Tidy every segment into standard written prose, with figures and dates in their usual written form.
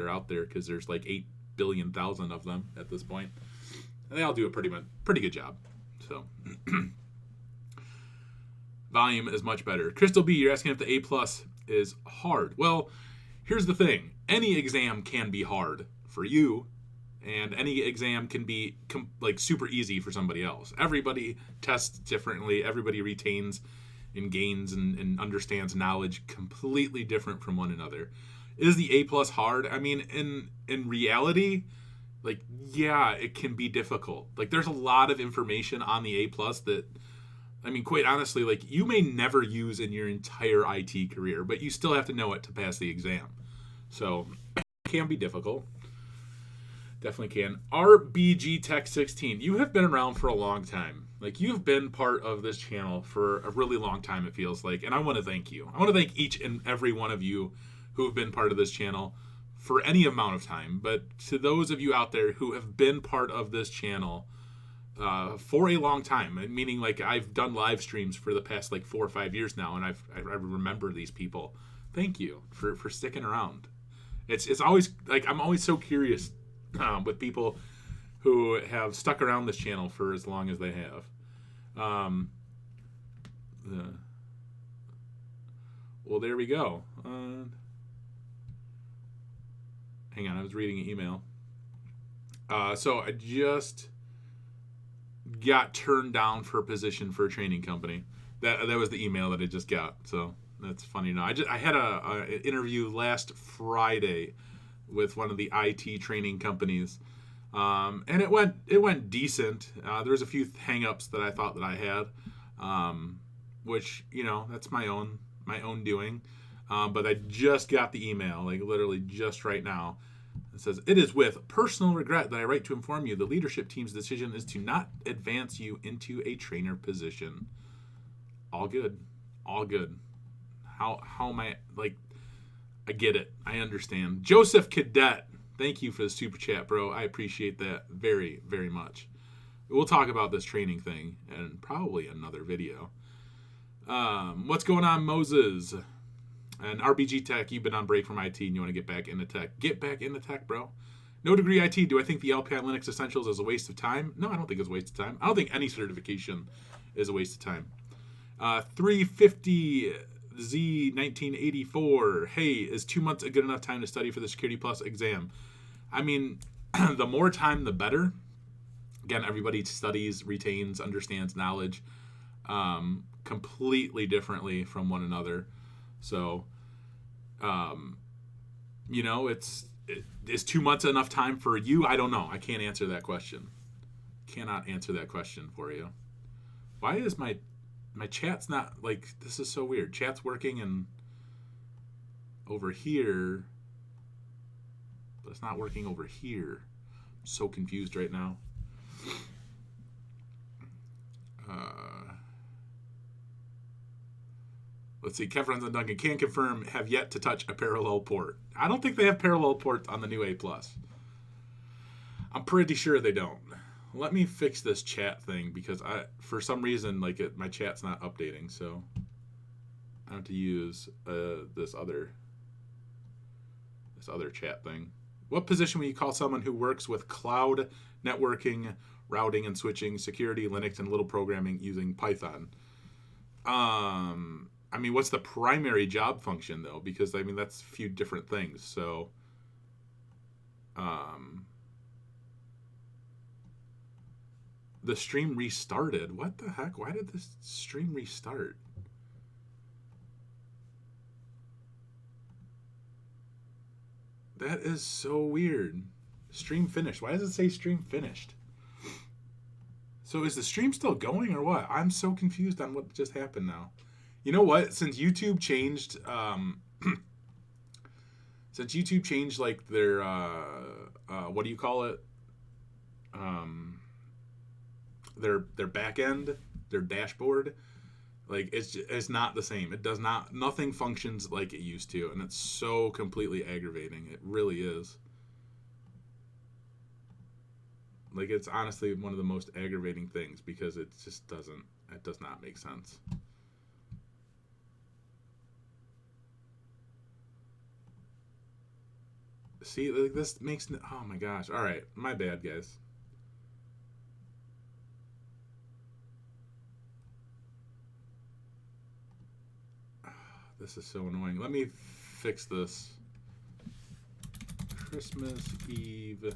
are out there because there's like 8 billion thousand of them at this point. And they all do a pretty good job. So volume is much better. Crystal B, you're asking if the A plus is hard. Well, here's the thing: any exam can be hard for you, and any exam can be like super easy for somebody else. Everybody tests differently. Everybody retains and gains and understands knowledge completely different from one another. Is the A plus hard? I mean, in reality, like, yeah, it can be difficult. Like, there's a lot of information on the A plus that, I mean, quite honestly, like, you may never use in your entire IT career, but you still have to know it to pass the exam. So it can be difficult. Definitely can. RBG Tech 16, you have been around for a long time. Like, you've been part of this channel for a really long time, it feels like. And I want to thank you. I want to thank each and every one of you who have been part of this channel for any amount of time. But to those of you out there who have been part of this channel for a long time, meaning like I've done live streams for the past like 4 or 5 years now, and I remember these people. Thank you for sticking around. It's always like I'm always so curious with people who have stuck around this channel for as long as they have. Well, there we go. Hang on, I was reading an email. So I just got turned down for a position for a training company. That was the email that I just got. So that's funny. No, I had a interview last Friday with one of the IT training companies, and it went decent. There was a few hangups that I thought that I had, which that's my own doing. But I just got the email, like literally just right now. It says, "It is with personal regret that I write to inform you the leadership team's decision is to not advance you into a trainer position." All good. All good. How am I, like, I get it. I understand. Joseph Cadet, thank you for the super chat, bro. I appreciate that very, very much. We'll talk about this training thing in probably another video. What's going on, Moses? And RBG Tech, you've been on break from IT and you want to get back into tech. Get back into tech, bro. No degree IT. Do I think the Alpine Linux Essentials is a waste of time? No, I don't think it's a waste of time. I don't think any certification is a waste of time. 350Z1984. Hey, is 2 months a good enough time to study for the Security Plus exam? I mean, the more time, the better. Again, everybody studies, retains, understands knowledge completely differently from one another. So, is 2 months enough time for you? I don't know. I can't answer that question. Cannot answer that question for you. Why is my chat's not, like, this is so weird. Chat's working and over here, but it's not working over here. I'm so confused right now. Let's see. Kevron's and Duncan can confirm have yet to touch a parallel port. I don't think they have parallel ports on the new A+. I'm pretty sure they don't. Let me fix this chat thing because for some reason, like, my chat's not updating, so I have to use this other chat thing. What position will you call someone who works with cloud networking, routing and switching, security, Linux, and little programming using Python? I mean, what's the primary job function, though? Because, I mean, that's a few different things. So, the stream restarted. What the heck? Why did this stream restart? That is so weird. Stream finished. Why does it say stream finished? So is the stream still going or what? I'm so confused on what just happened now. You know what? Since YouTube changed, like their what do you call it? Their back end, their dashboard, like it's not the same. It does not. Nothing functions like it used to, and it's so completely aggravating. It really is. Like, it's honestly one of the most aggravating things because it just doesn't. It does not make sense. See, like, this makes... Oh, my gosh. All right. My bad, guys. This is so annoying. Let me fix this. Christmas Eve.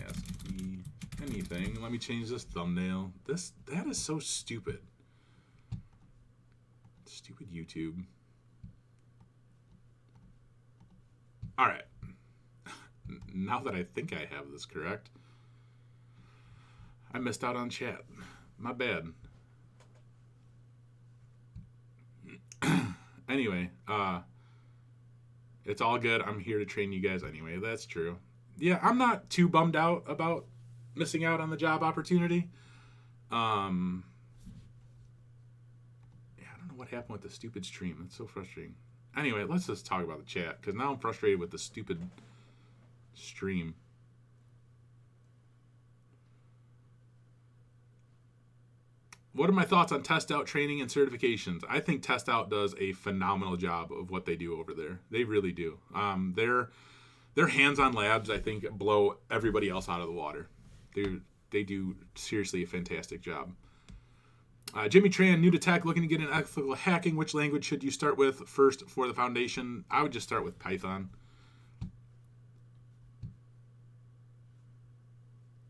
Ask me anything. Let me change this thumbnail. That is so stupid. Stupid YouTube. All right. Now that I think I have this correct, I missed out on chat. My bad. Anyway, it's all good. I'm here to train you guys anyway. That's true. Yeah, I'm not too bummed out about missing out on the job opportunity. Yeah, I don't know what happened with the stupid stream. It's so frustrating. Anyway, let's just talk about the chat, because now I'm frustrated with the stupid stream. What are my thoughts on Test Out training and certifications? I think Test Out does a phenomenal job of what they do over there. They really do. Their hands-on labs, I think, blow everybody else out of the water. They do seriously a fantastic job. Jimmy Tran, new to tech, looking to get into ethical hacking. Which language should you start with first for the foundation? I would just start with Python.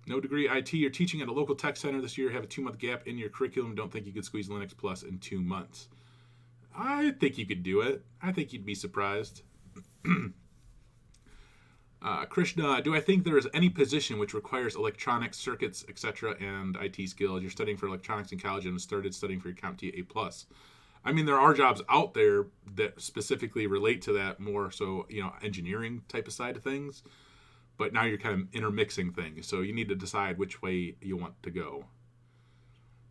No degree IT. You're teaching at a local tech center this year. Have a 2-month gap in your curriculum. Don't think you could squeeze Linux Plus in 2 months. I think you could do it. I think you'd be surprised. Krishna, do I think there is any position which requires electronics, circuits, etc., and IT skills? You're studying for electronics in college and started studying for your CompTIA A+. I mean, there are jobs out there that specifically relate to that more so, engineering type of side of things. But now you're kind of intermixing things, so you need to decide which way you want to go.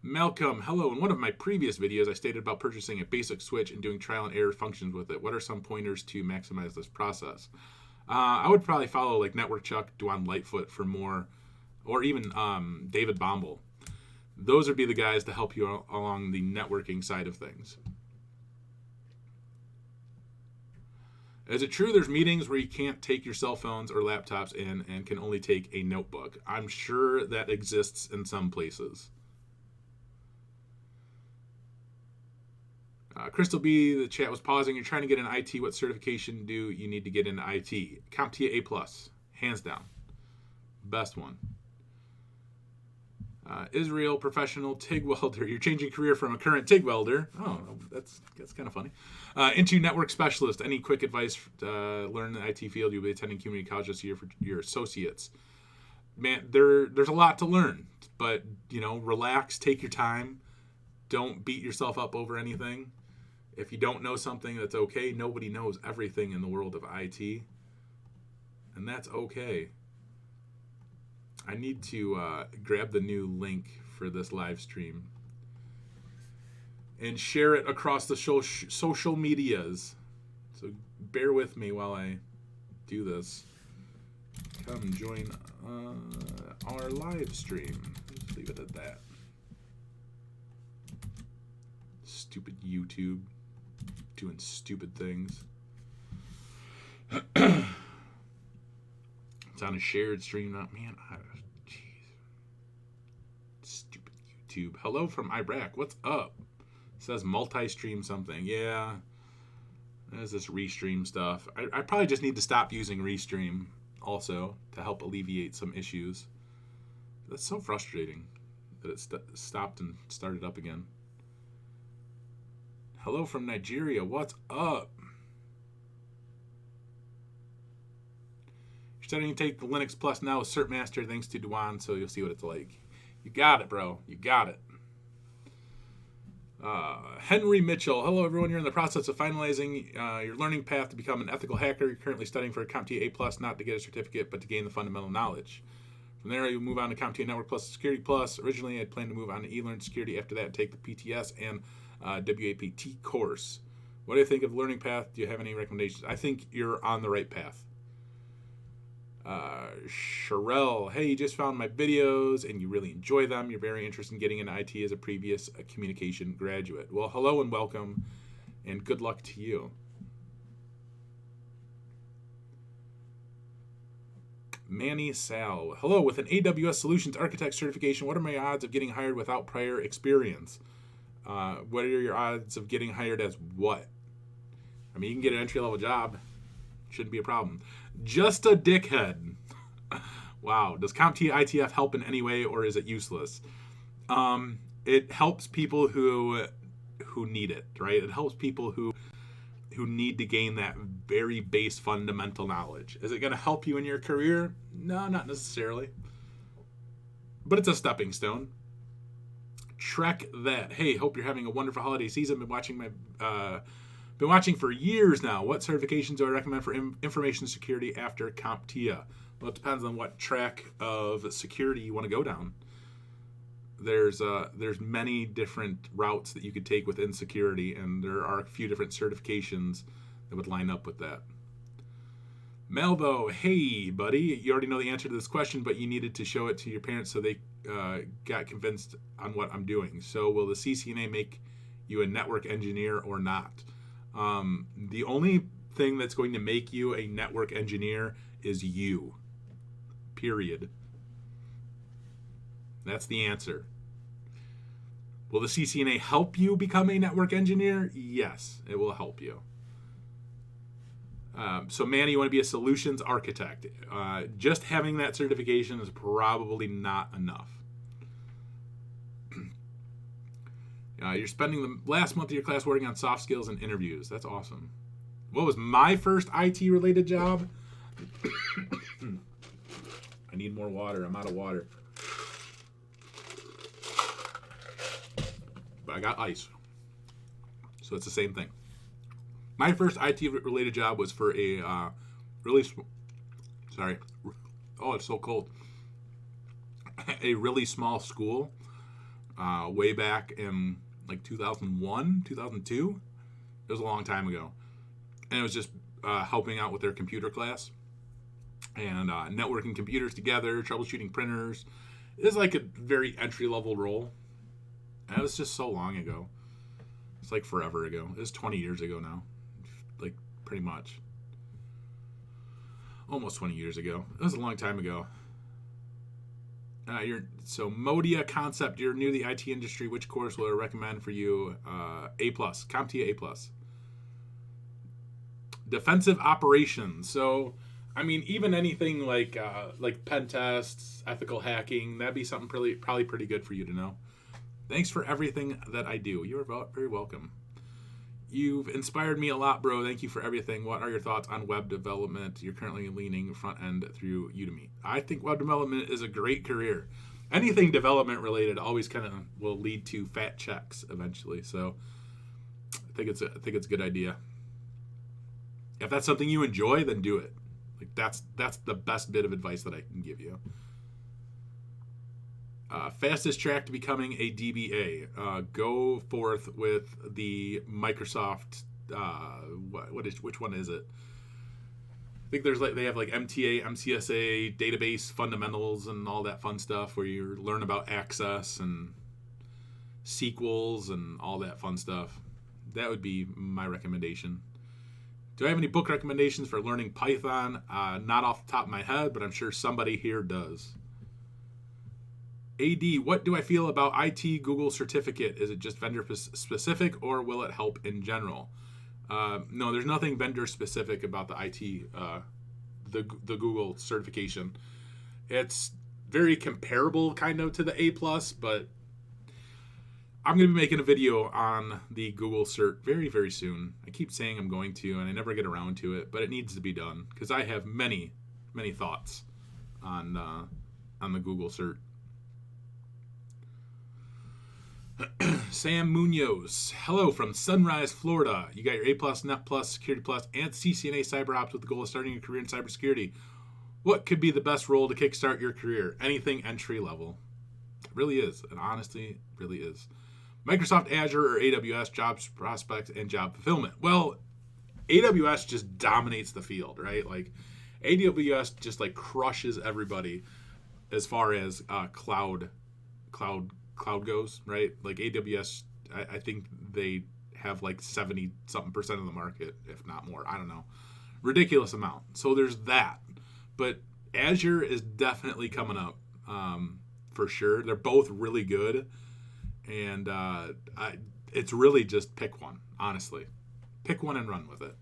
Malcolm, hello. In one of my previous videos, I stated about purchasing a basic switch and doing trial and error functions with it. What are some pointers to maximize this process? I would probably follow like Network Chuck, Duan Lightfoot for more, or even David Bombal. Those would be the guys to help you along the networking side of things. Is it true there's meetings where you can't take your cell phones or laptops in and can only take a notebook? I'm sure that exists in some places. Crystal B, the chat was pausing. You're trying to get an IT. What certification do you need to get into IT? CompTIA A+, hands down. Best one. Israel professional TIG welder. You're changing career from a current TIG welder. Oh, that's kind of funny. Into network specialist. Any quick advice to learn the IT field? You'll be attending community college this year for your associates. Man, there's a lot to learn, but relax, take your time. Don't beat yourself up over anything. If you don't know something, that's okay. Nobody knows everything in the world of IT, and that's okay. I need to grab the new link for this live stream and share it across the social medias. So bear with me while I do this. Come join our live stream. Just leave it at that. Stupid YouTube doing stupid things. It's on a shared stream now. Man, jeez. Stupid YouTube. Hello from Iraq. What's up? It says multi-stream something. Yeah. There's this Restream stuff. I probably just need to stop using Restream also to help alleviate some issues. That's so frustrating that it stopped and started up again. Hello from Nigeria. What's up? You're starting to take the Linux Plus now with Cert Master thanks to Duan, so you'll see what it's like. You got it, bro. You got it. Henry Mitchell. Hello, everyone. You're in the process of finalizing your learning path to become an ethical hacker. You're currently studying for a CompTIA A+, not to get a certificate, but to gain the fundamental knowledge. From there, you'll move on to CompTIA Network Plus Security Plus. Originally, I'd planned to move on to eLearn Security after that, take the PTS and WAPT course. What do you think of learning path? Do you have any recommendations? I think you're on the right path. Sherelle, hey, you just found my videos and you really enjoy them. You're very interested in getting into IT as a previous communication graduate. Well, hello and welcome, and good luck to you. Manny Sal. Hello, with an AWS Solutions Architect certification, what are my odds of getting hired without prior experience? What are your odds of getting hired as what? I mean, you can get an entry-level job. Shouldn't be a problem. Just a dickhead. Wow. Does CompTIA ITF help in any way, or is it useless? It helps people who need it, right? It helps people who need to gain that very base fundamental knowledge. Is it going to help you in your career? No, not necessarily. But it's a stepping stone. Trek that. Hey, hope you're having a wonderful holiday season. Been watching for years now. What certifications do I recommend for information security after CompTIA? Well, it depends on what track of security you want to go down. There's many different routes that you could take within security, and there are a few different certifications that would line up with that. Melbo, hey buddy, you already know the answer to this question, but you needed to show it to your parents so they got convinced on what I'm doing. So will the CCNA make you a network engineer or not? The only thing that's going to make you a network engineer is you. Period. That's the answer. Will the CCNA help you become a network engineer? Yes, it will help you. So Manny, you want to be a solutions architect. Just having that certification is probably not enough. You're spending the last month of your class working on soft skills and interviews. That's awesome. What was my first IT-related job? I need more water. I'm out of water. But I got ice. So it's the same thing. My first IT-related job was for a Oh, it's so cold. A really small school way back in like 2001, 2002. It was a long time ago. And it was just helping out with their computer class and networking computers together, troubleshooting printers. It was like a very entry-level role. And it was just so long ago. It's like forever ago. It was 20 years ago now. Like, pretty much. Almost 20 years ago. It was a long time ago. So Modia Concept, you're new to the IT industry. Which course will I recommend for you? A+, CompTIA A+. Defensive operations. So, I mean, even anything like pen tests, ethical hacking, that'd be something probably pretty good for you to know. Thanks for everything that I do. You're very welcome. You've inspired me a lot, bro. Thank you for everything. What are your thoughts on web development? You're currently leaning front end through Udemy. I think web development is a great career. Anything development related always kind of will lead to fat checks eventually. So I think it's a good idea. If that's something you enjoy, then do it. Like that's the best bit of advice that I can give you. Fastest track to becoming a DBA. Go forth with the Microsoft. Which one is it? I think they have like MTA, MCSA, database fundamentals, and all that fun stuff where you learn about access and SQLs and all that fun stuff. That would be my recommendation. Do I have any book recommendations for learning Python? Not off the top of my head, but I'm sure somebody here does. AD, what do I feel about IT Google certificate? Is it just vendor specific, or will it help in general? No, there's nothing vendor specific about the IT, the Google certification. It's very comparable kind of to the A+, but I'm going to be making a video on the Google cert very, very soon. I keep saying I'm going to, and I never get around to it, but it needs to be done because I have many, many thoughts on the Google cert. Sam Munoz, hello from Sunrise, Florida. You got your A+, Net Plus, Security Plus, and CCNA CyberOps with the goal of starting your career in cybersecurity. What could be the best role to kickstart your career? Anything entry level. It really is. It honestly really is. Microsoft Azure or AWS, jobs prospects, and job fulfillment. Well, AWS just dominates the field, right? Like, AWS just like crushes everybody as far as cloud goes, right? Like AWS, I think they have like 70-something% of the market, if not more. I don't know. Ridiculous amount. So there's that. But Azure is definitely coming up, for sure. They're both really good, and it's really just pick one, honestly. Pick one and run with it.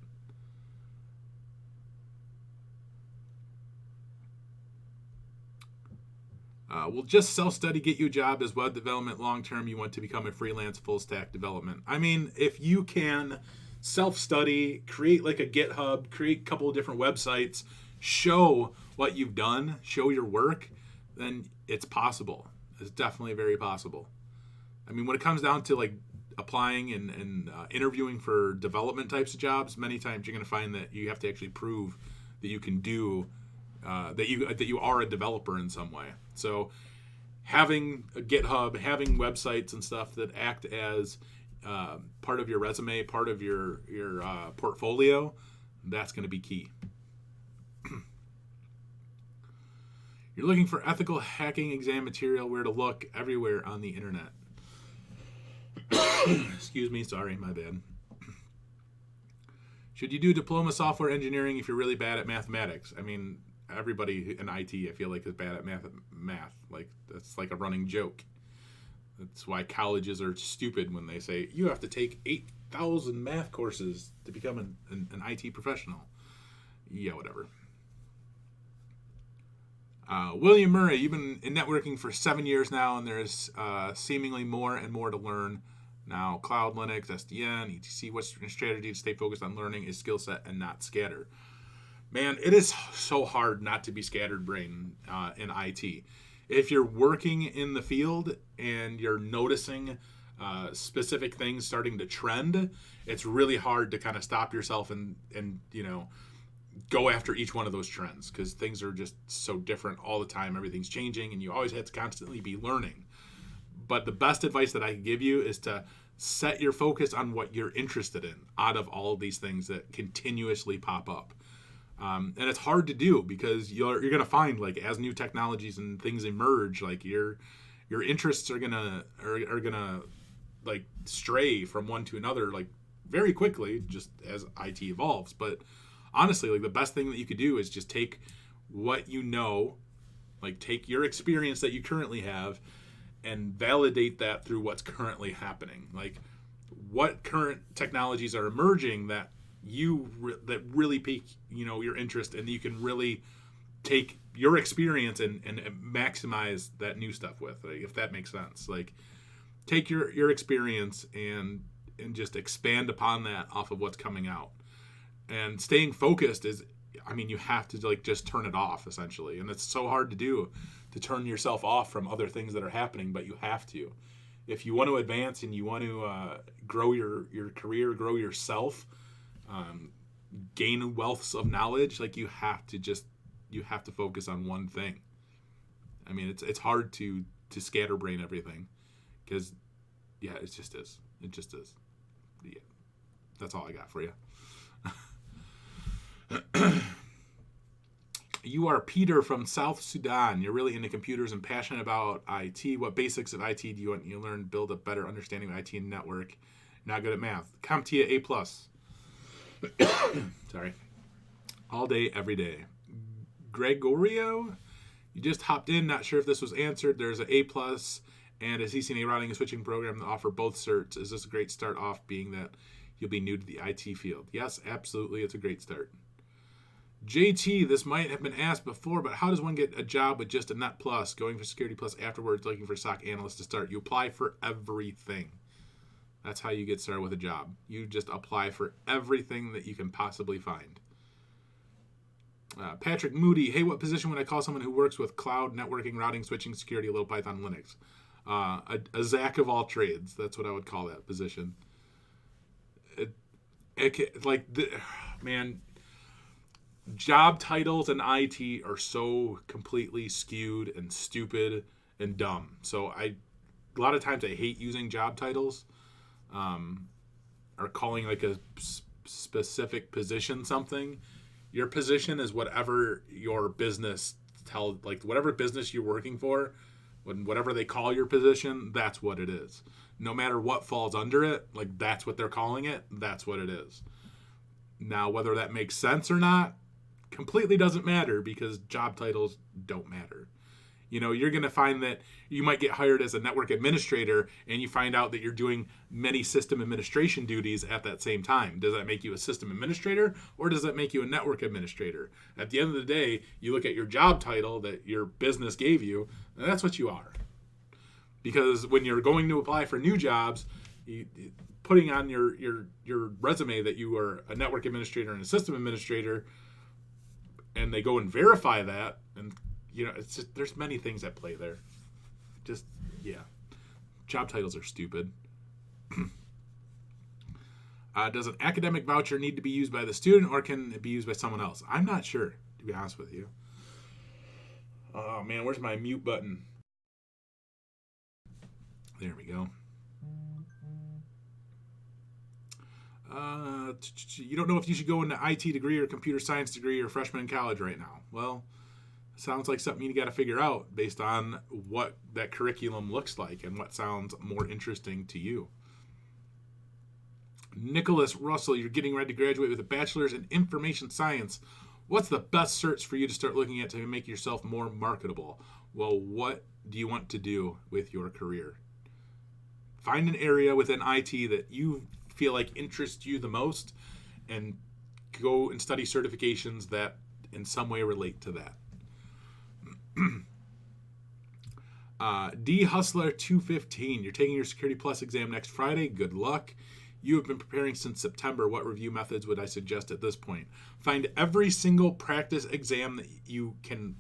Will just self-study get you a job as web development long-term? You want to become a freelance full-stack development. I mean, if you can self-study, create like a GitHub, create a couple of different websites, show what you've done, show your work, then it's possible. It's definitely very possible. I mean, when it comes down to like applying and interviewing for development types of jobs, many times you're going to find that you have to actually prove that you can do that you are a developer in some way. So having a GitHub, having websites and stuff that act as part of your resume, part of your portfolio, that's going to be key. You're looking for ethical hacking exam material, where to look? Everywhere on the internet. Excuse me, sorry, my bad. Should you do diploma software engineering if you're really bad at mathematics? I mean, everybody in IT, I feel like, is bad at math. Like, that's like a running joke. That's why colleges are stupid when they say, you have to take 8,000 math courses to become an IT professional. Yeah, whatever. William Murray, you've been in networking for 7 years now, and there's seemingly more and more to learn. Now, Cloud, Linux, SDN, etc. What's your strategy to stay focused on learning is skill set and not scatter? Man, it is so hard not to be scattered brain in IT. If you're working in the field and you're noticing specific things starting to trend, it's really hard to kind of stop yourself and go after each one of those trends, because things are just so different all the time. Everything's changing, and you always have to constantly be learning. But the best advice that I can give you is to set your focus on what you're interested in out of all of these things that continuously pop up. And it's hard to do, because you're going to find, like, as new technologies and things emerge, like your interests are gonna like stray from one to another, like, very quickly, just as IT evolves. But honestly, like, the best thing that you could do is just take what you know, like, take your experience that you currently have and validate that through what's currently happening. Like, what current technologies are emerging that that really pique, your interest, and you can really take your experience and maximize that new stuff with, like, if that makes sense. Like, take your experience and just expand upon that off of what's coming out. And staying focused is, I mean, you have to, like, just turn it off, essentially. And it's so hard to do, to turn yourself off from other things that are happening, but you have to. If you want to advance and you want to grow your career, grow yourself, gain wealths of knowledge, like, you have to focus on one thing. I mean, it's hard to scatterbrain everything, because, yeah, it just is. Yeah, that's all I got for you. You are Peter from South Sudan. You're really into computers and passionate about IT. What basics of IT do you want to learn to build a better understanding of IT and network? Not good at math. CompTIA A+. Sorry. All day, every day. Gregorio, you just hopped in. Not sure if this was answered. There's an A+ and a CCNA routing and switching program that offer both certs. Is this a great start off, being that you'll be new to the IT field? Yes, absolutely. It's a great start. JT, this might have been asked before, but how does one get a job with just a Net Plus, going for Security Plus afterwards, looking for SOC analyst to start? You apply for everything. That's how you get started with a job. You just apply for everything that you can possibly find. Patrick Moody, hey, what position would I call someone who works with cloud, networking, routing, switching, security, a little Python, Linux? A Zach of all trades. That's what I would call that position. Man, job titles in IT are so completely skewed and stupid and dumb. So a lot of times I hate using job titles, or calling, like, a specific position something. Your position is whatever your business whatever business you're working for, whatever they call your position, that's what it is. No matter what falls under it, like, that's what they're calling it, that's what it is. Now, whether that makes sense or not, completely doesn't matter because job titles don't matter. You're going to find that you might get hired as a network administrator and you find out that you're doing many system administration duties at that same time. Does that make you a system administrator or does that make you a network administrator? At the end of the day, you look at your job title that your business gave you, and that's what you are. Because when you're going to apply for new jobs, putting on your resume that you are a network administrator and a system administrator, and they go and verify that, and it's just, there's many things at play there. Just, yeah. Job titles are stupid. Does an academic voucher need to be used by the student or can it be used by someone else? I'm not sure, to be honest with you. Oh, man, where's my mute button? There we go. You don't know if you should go into IT degree or computer science degree or freshman in college right now. Well, sounds like something you got to figure out based on what that curriculum looks like and what sounds more interesting to you. Nicholas Russell, you're getting ready to graduate with a bachelor's in information science. What's the best search for you to start looking at to make yourself more marketable? Well, what do you want to do with your career? Find an area within IT that you feel like interests you the most and go and study certifications that in some way relate to that. D Hustler 215, you're taking your Security Plus exam next Friday. Good luck. You have been preparing since September. What review methods would I suggest at this point? Find every single practice exam that you can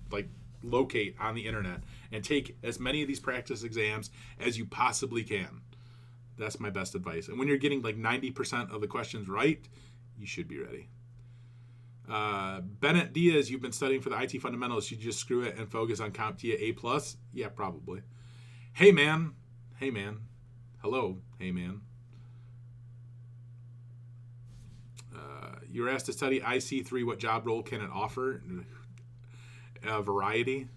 locate on the internet and take as many of these practice exams as you possibly can. That's my best advice. And when you're getting 90% of the questions right, you should be ready. Bennett Diaz, you've been studying for the IT fundamentals. Should you just screw it and focus on CompTIA A+? Yeah, probably. Hey, man. Hello, hey, man. You were asked to study IC3. What job role can it offer? Variety.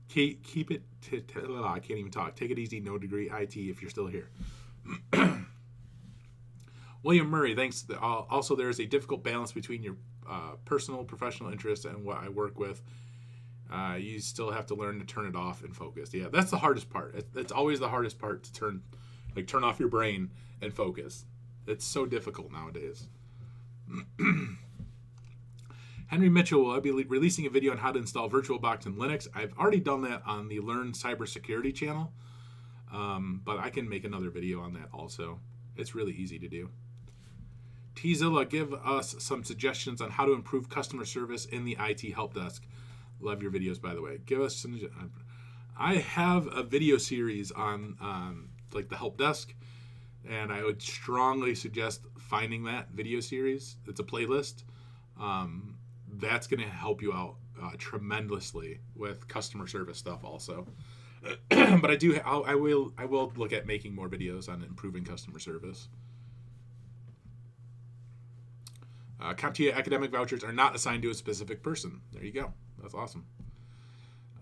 Keep it. I can't even talk. Take it easy. No degree IT if you're still here. William Murray, thanks. Also, there is a difficult balance between your personal, professional interests and what I work with. You still have to learn to turn it off and focus. Yeah, that's the hardest part. It's always the hardest part to turn off your brain and focus. It's so difficult nowadays. Henry Mitchell, will I be releasing a video on how to install VirtualBox in Linux? I've already done that on the Learn Cybersecurity channel, but I can make another video on that also. It's really easy to do. Tzilla, give us some suggestions on how to improve customer service in the IT help desk. Love your videos, by the way. Give us some. I have a video series on the help desk, and I would strongly suggest finding that video series. It's a playlist. That's going to help you out tremendously with customer service stuff also. But I will look at making more videos on improving customer service. CompTIA academic vouchers are not assigned to a specific person. There you go. That's awesome.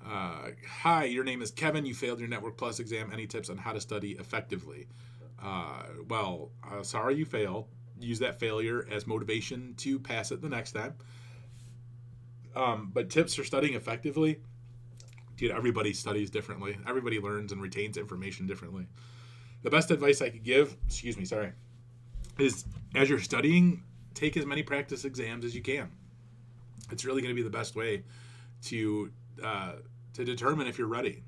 Hi, your name is Kevin. You failed your Network Plus exam. Any tips on how to study effectively? Sorry you failed. Use that failure as motivation to pass it the next time. But tips for studying effectively, dude, everybody studies differently. Everybody learns and retains information differently. The best advice I could give, is as you're studying, take as many practice exams as you can. It's really going to be the best way to determine if you're ready.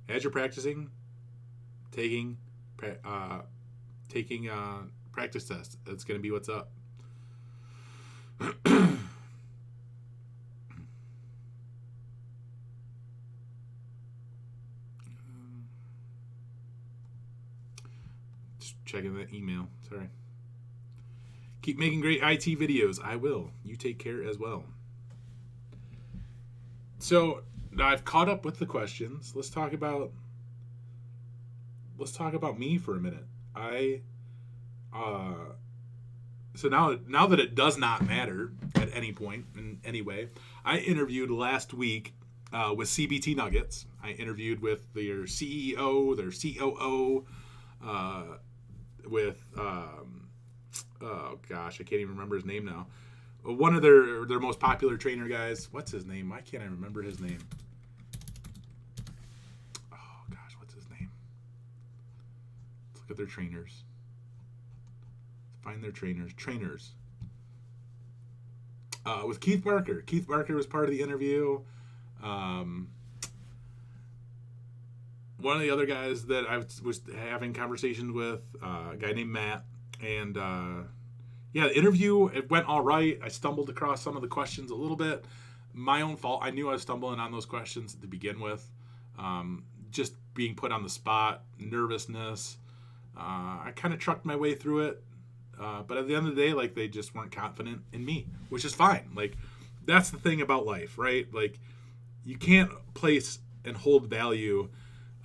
As you're practicing, taking practice tests. That's going to be what's up. Just checking the email. Sorry. Keep making great IT videos. I will. You take care as well. So now I've caught up with the questions. Let's talk about me for a minute. So now that it does not matter at any point in any way, I interviewed last week with CBT Nuggets. I interviewed with their CEO, their COO, with Oh gosh, I can't even remember his name now. One of their most popular trainer guys. What's his name? Why can't I remember his name? Oh gosh, what's his name? Let's look at their trainers. Find their trainers. Trainers. With Keith Barker. Keith Barker was part of the interview. One of the other guys that I was having conversations with, a guy named Matt, and yeah, the interview, it went all right. I stumbled across some of the questions a little bit. My own fault. I knew I was stumbling on those questions to begin with. Just being put on the spot, nervousness. I kind of trucked my way through it. But at the end of the day, like, they just weren't confident in me, which is fine. Like, that's the thing about life, right? Like, you can't place and hold value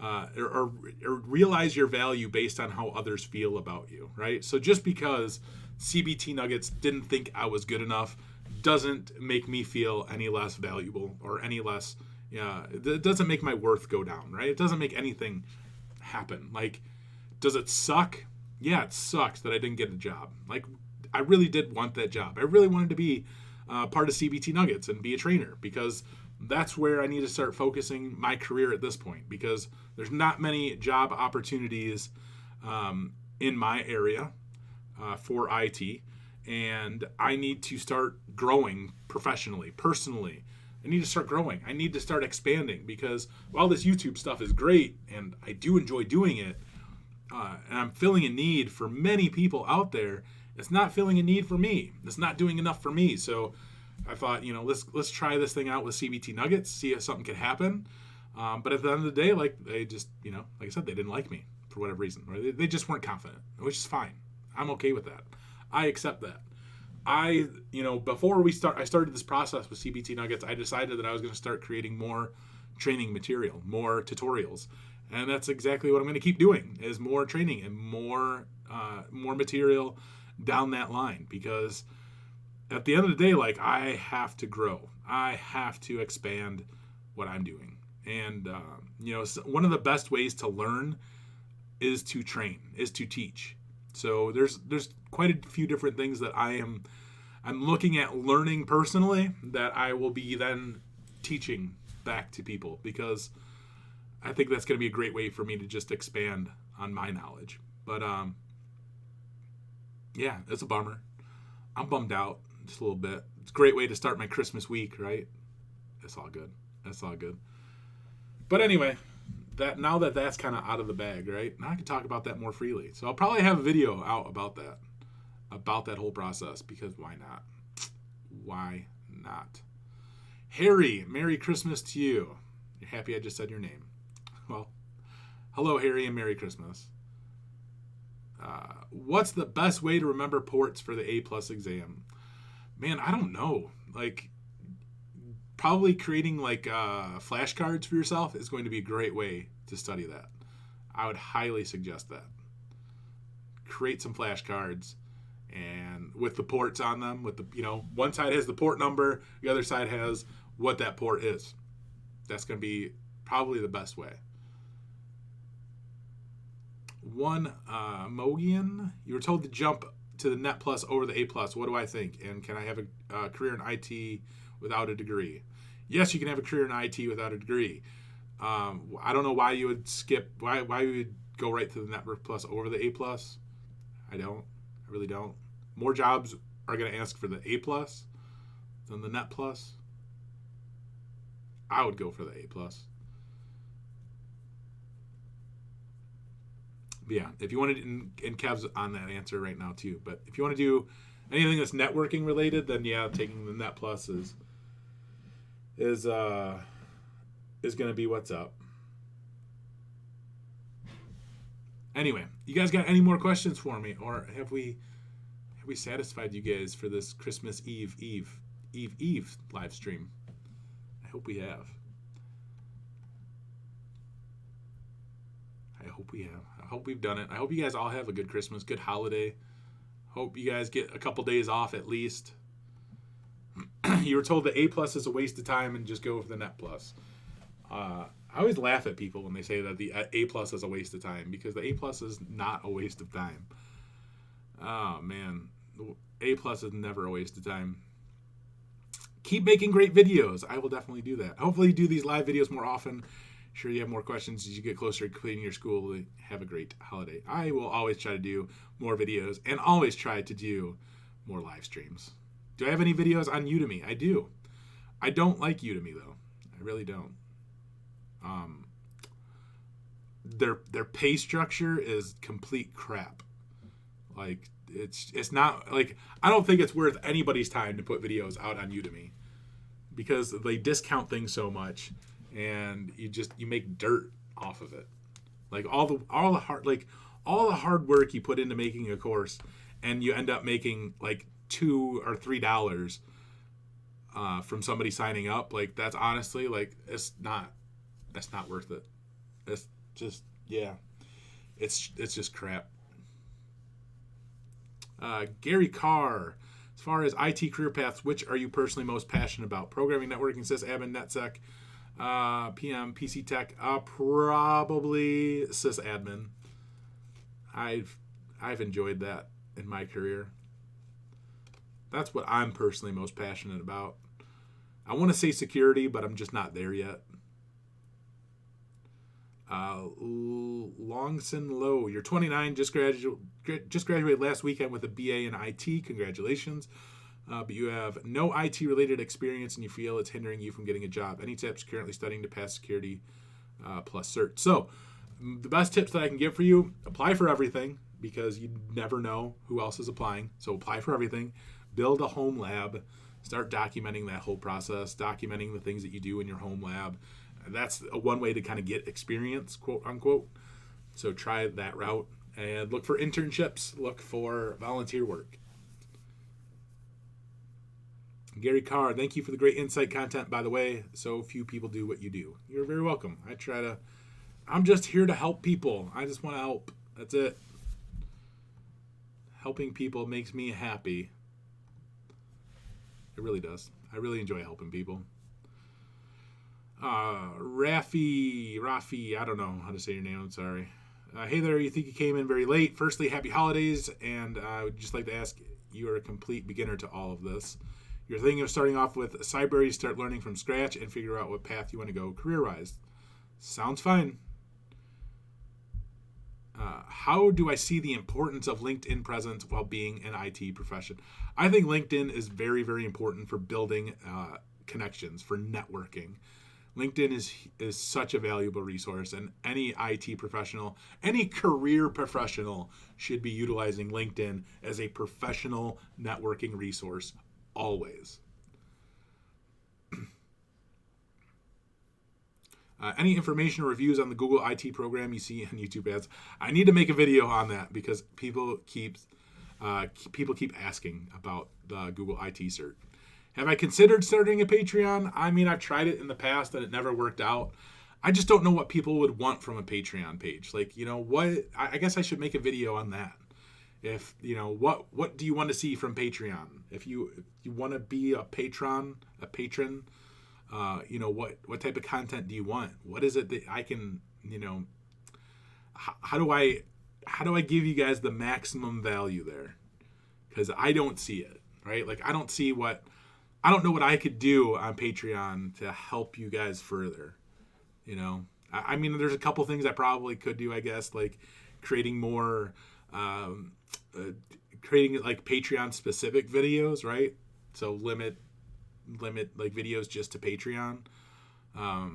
or realize your value based on how others feel about you, right? So just because CBT Nuggets didn't think I was good enough doesn't make me feel any less valuable or any less, it doesn't make my worth go down, right? It doesn't make anything happen. Like, does it suck? Yeah, it sucks that I didn't get a job. Like, I really did want that job. I really wanted to be part of CBT Nuggets and be a trainer, because that's where I need to start focusing my career at this point, because there's not many job opportunities in my area for IT, and I need to start growing professionally, personally. I need to start growing. I need to start expanding, because while this YouTube stuff is great and I do enjoy doing it, and I'm filling a need for many people out there, it's not filling a need for me. It's not doing enough for me. So I thought, let's try this thing out with CBT Nuggets, see if something could happen. But at the end of the day, like, they just, like I said, they didn't like me for whatever reason. Or they just weren't confident, which is fine. I'm okay with that. I accept that. Before I started this process with CBT Nuggets, I decided that I was going to start creating more training material, more tutorials. And that's exactly what I'm going to keep doing, is more training and more material down that line. Because at the end of the day, like, I have to grow. I have to expand what I'm doing. And, one of the best ways to learn is to train, is to teach. So there's quite a few different things that I'm looking at learning personally that I will be then teaching back to people, because I think that's going to be a great way for me to just expand on my knowledge. But, yeah, it's a bummer. I'm bummed out just a little bit. It's a great way to start my Christmas week, right? It's all good. That's all good. But anyway, now that that's kind of out of the bag, right? Now I can talk about that more freely. So I'll probably have a video out about that whole process, because why not? Why not? Harry, Merry Christmas to you. You're happy I just said your name. Well, hello, Harry, and Merry Christmas. What's the best way to remember ports for the A+ exam? Man, I don't know. Like, probably creating like flashcards for yourself is going to be a great way to study that. I would highly suggest that. Create some flashcards, and with the ports on them, with the one side has the port number, the other side has what that port is. That's going to be probably the best way. Mogian, you were told to jump to the Net Plus over the A+. What do I think? And can I have a career in IT without a degree? Yes, you can have a career in IT without a degree. I don't know why you would skip. Why you would go right to the Net Plus over the A+. I really don't. More jobs are going to ask for the A+ than the Net Plus. I would go for the A+. But yeah, if you want to, and Kev's on that answer right now too, but if you want to do anything that's networking related, then yeah, taking the Net Plus is going to be what's up. Anyway, you guys got any more questions for me, or have we satisfied you guys for this Christmas Eve live stream? I hope we have. I hope we've done it. I hope you guys all have a good Christmas, good holiday. Hope you guys get a couple days off at least. You were told the A+ is a waste of time and just go for the Net Plus. I always laugh at people when they say that the A+ is a waste of time, because the A+ is not a waste of time. Oh, man. A plus is never a waste of time. Keep making great videos. I will definitely do that. Hopefully do these live videos more often. Sure, you have more questions as you get closer to completing your school. Have a great holiday. I will always try to do more videos and always try to do more live streams. Do I have any videos on Udemy? I do. I don't like Udemy though. I really don't. Their pay structure is complete crap. Like it's not like I don't think it's worth anybody's time to put videos out on Udemy because they discount things so much and you make dirt off of it. Like all the hard work you put into making a course and you end up making like $2 or $3 from somebody signing up. Like that's honestly like that's not worth it. It's just it's just crap. Gary Carr, as far as IT career paths, which are you personally most passionate about? Programming, networking, sysadmin, NetSec, PM, PC tech, probably sysadmin. I've enjoyed that in my career. That's what I'm personally most passionate about. I want to say security, but I'm just not there yet. Longson Low, you're 29, just graduated last weekend with a BA in IT. Congratulations. But you have no IT related experience and you feel it's hindering you from getting a job. Any tips? Currently studying to pass security plus cert. So the best tips that I can give for you, apply for everything because you never know who else is applying. So apply for everything. Build a home lab. Start documenting that whole process, documenting the things that you do in your home lab. That's one way to kind of get experience, quote unquote. So try that route and look for internships, look for volunteer work. Gary Carr, thank you for the great insight content, by the way. So few people do what you do. You're very welcome. I'm just here to help people. I just want to help. That's it. Helping people makes me happy. It really does. I really enjoy helping people. Rafi, I don't know how to say your name, I'm sorry. Hey there, you think you came in very late. Firstly, happy holidays, and I would just like to ask, you are a complete beginner to all of this. You're thinking of starting off with Cyber, you start learning from scratch and figure out what path you want to go career-wise. Sounds fine. How do I see the importance of LinkedIn presence while being an IT profession? I think LinkedIn is very, very important for building connections, for networking. LinkedIn is such a valuable resource, and any IT professional, any career professional should be utilizing LinkedIn as a professional networking resource always. Any information or reviews on the Google IT program you see on YouTube ads? I need to make a video on that because people keep asking about the Google IT cert. Have I considered starting a Patreon? I mean, I've tried it in the past and it never worked out. I just don't know what people would want from a Patreon page. Like, you know, what? I guess I should make a video on that. If, you know, what do you want to see from Patreon? If you want to be a patron, you know, what type of content do you want? What is it that I can, you know, how do I give you guys the maximum value there? Because I don't see it, right? Like, I don't know what I could do on Patreon to help you guys further, you know? I mean, there's a couple things I probably could do, I guess, like creating more, creating like Patreon specific videos, right? So limit like videos just to Patreon. I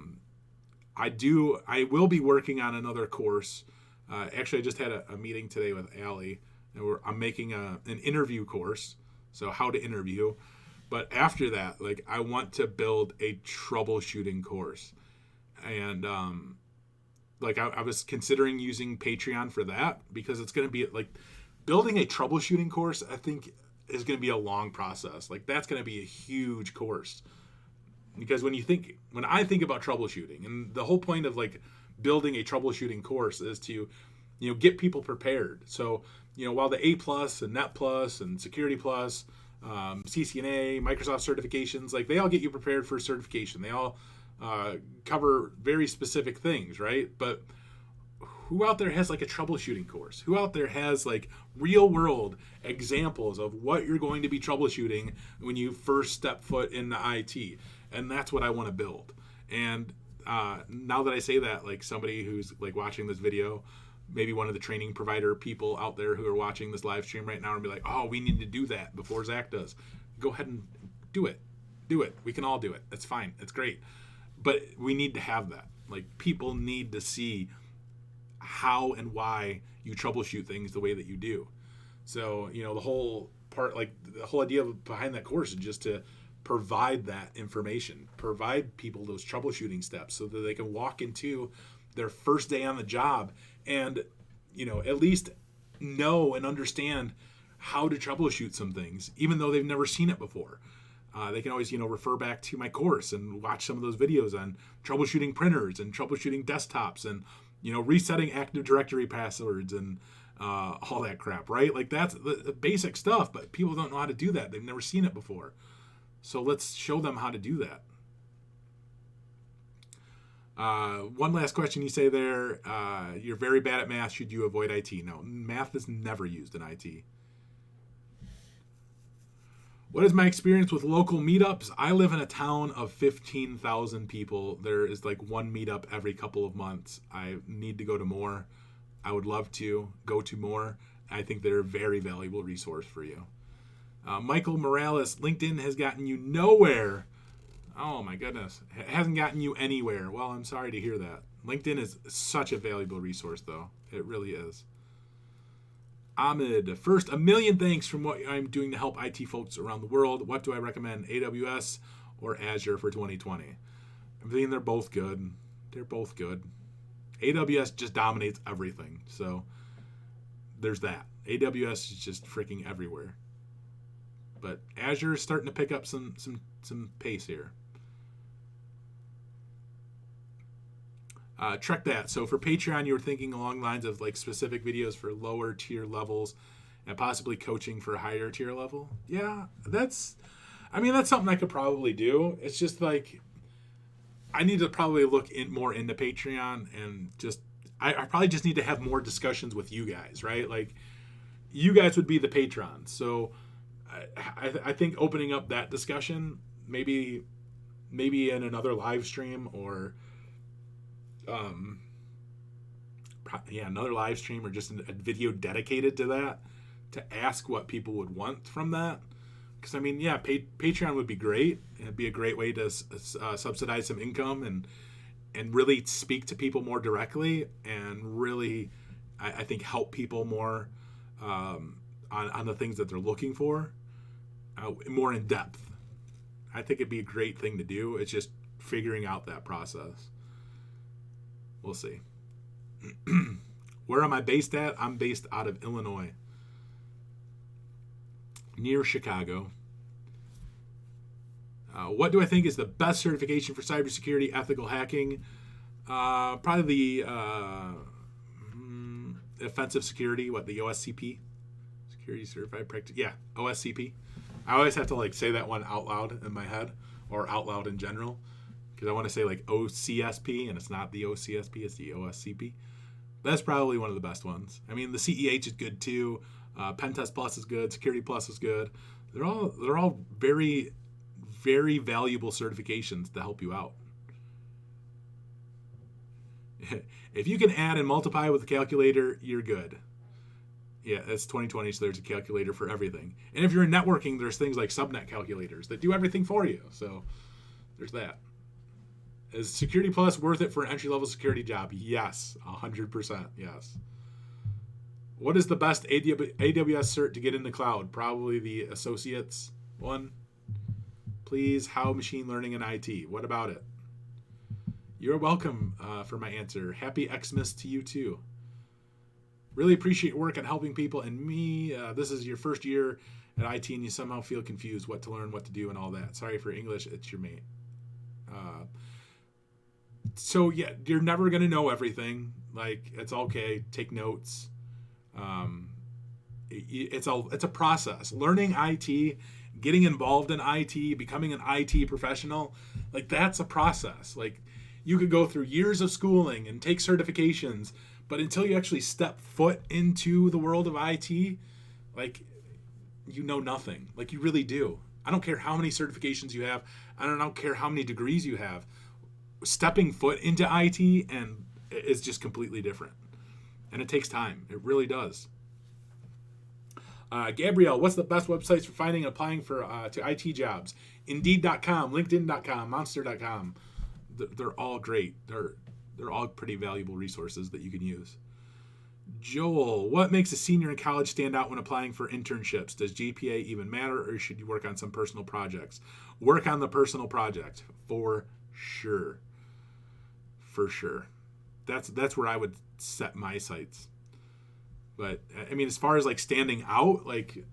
will be working on another course. Actually, I just had a meeting today with Allie, and I'm making an interview course. So how to interview. But after that, like, I want to build a troubleshooting course. And like I was considering using Patreon for that because it's going to be like building a troubleshooting course, I think is going to be a long process. Like, that's going to be a huge course. Because when I think about troubleshooting, and the whole point of like building a troubleshooting course is to, you know, get people prepared. So, you know, while the A+ and Net Plus and Security Plus, CCNA, Microsoft certifications, like they all get you prepared for certification. They all cover very specific things, right? But who out there has like a troubleshooting course? Who out there has like real world examples of what you're going to be troubleshooting when you first step foot into IT? And that's what I want to build. And now that I say that, like somebody who's like watching this video, maybe one of the training provider people out there who are watching this live stream right now and be like, oh, we need to do that before Zach does. Go ahead and do it. Do it. We can all do it. It's fine. It's great. But we need to have that. Like, people need to see how and why you troubleshoot things the way that you do. So, you know, the whole part, like the whole idea behind that course is just to provide that information, provide people those troubleshooting steps so that they can walk into their first day on the job and, you know, at least know and understand how to troubleshoot some things, even though they've never seen it before. They can always, you know, refer back to my course and watch some of those videos on troubleshooting printers and troubleshooting desktops and, you know, resetting Active Directory passwords and all that crap, right? Like, that's the basic stuff, but people don't know how to do that. They've never seen it before. So let's show them how to do that. One last question you say there, you're very bad at math. Should you avoid IT? No, math is never used in IT. What is my experience with local meetups? I live in a town of 15,000 people. There is like one meetup every couple of months. I need to go to more. I would love to go to more. I think they're a very valuable resource for you. Michael Morales, LinkedIn has gotten you nowhere. Oh my goodness. It hasn't gotten you anywhere. Well, I'm sorry to hear that. LinkedIn is such a valuable resource, though. It really is. Ahmed, first, a million thanks from what I'm doing to help IT folks around the world. What do I recommend, AWS or Azure for 2020? I'm thinking they're both good. They're both good. AWS just dominates everything. So there's that. AWS is just freaking everywhere. But Azure is starting to pick up some pace here. Track that. So for Patreon, you were thinking along the lines of like specific videos for lower tier levels and possibly coaching for a higher tier level. Yeah, that's something I could probably do. It's just like, I need to probably look more into Patreon and just, I probably just need to have more discussions with you guys, right? Like, you guys would be the patrons. So I think opening up that discussion, maybe in another live stream or another live stream or just a video dedicated to that, to ask what people would want from that. Because I mean, yeah, Patreon would be great. It'd be a great way to subsidize some income and really speak to people more directly and really, I think, help people more on the things that they're looking for, more in depth. I think it'd be a great thing to do. It's just figuring out that process. We'll see. Where am I based at? I'm based out of Illinois, near Chicago. What do I think is the best certification for cybersecurity ethical hacking? Probably the offensive security, the OSCP? Security Certified Practice. Yeah, OSCP. I always have to like say that one out loud in my head, or out loud in general, because I want to say like OCSP, and it's not the OCSP, it's the OSCP. That's probably one of the best ones. I mean, the CEH is good too. Pentest Plus is good. Security Plus is good. They're all very, very valuable certifications to help you out. If you can add and multiply with the calculator, you're good. Yeah, it's 2020, so there's a calculator for everything. And if you're in networking, there's things like subnet calculators that do everything for you. So there's that. Is Security Plus worth it for an entry-level security job? Yes, 100%, yes. What is the best AWS cert to get in the cloud? Probably the Associates one. Please, how machine learning and IT? What about it? You're welcome for my answer. Happy Xmas to you too. Really appreciate your work on helping people and me. This is your first year at IT and you somehow feel confused what to learn, what to do, and all that. Sorry for English. It's your mate. So yeah, you're never going to know everything. Like, it's okay. Take notes. It's a process. Learning IT, getting involved in IT, becoming an IT professional, like, that's a process. Like, you could go through years of schooling and take certifications, But until you actually step foot into the world of IT, like, you know nothing. Like, you really do. I don't care how many certifications you have. I don't care how many degrees you have. Stepping foot into IT and is just completely different. And it takes time. It really does. Gabrielle, what's the best websites for finding and applying for to IT jobs? Indeed.com, LinkedIn.com, Monster.com. They're all great. They're all pretty valuable resources that you can use. Joel, what makes a senior in college stand out when applying for internships? Does GPA even matter, or should you work on some personal projects? Work on the personal project, for sure. For sure. That's where I would set my sights. But I mean, as far as like standing out, like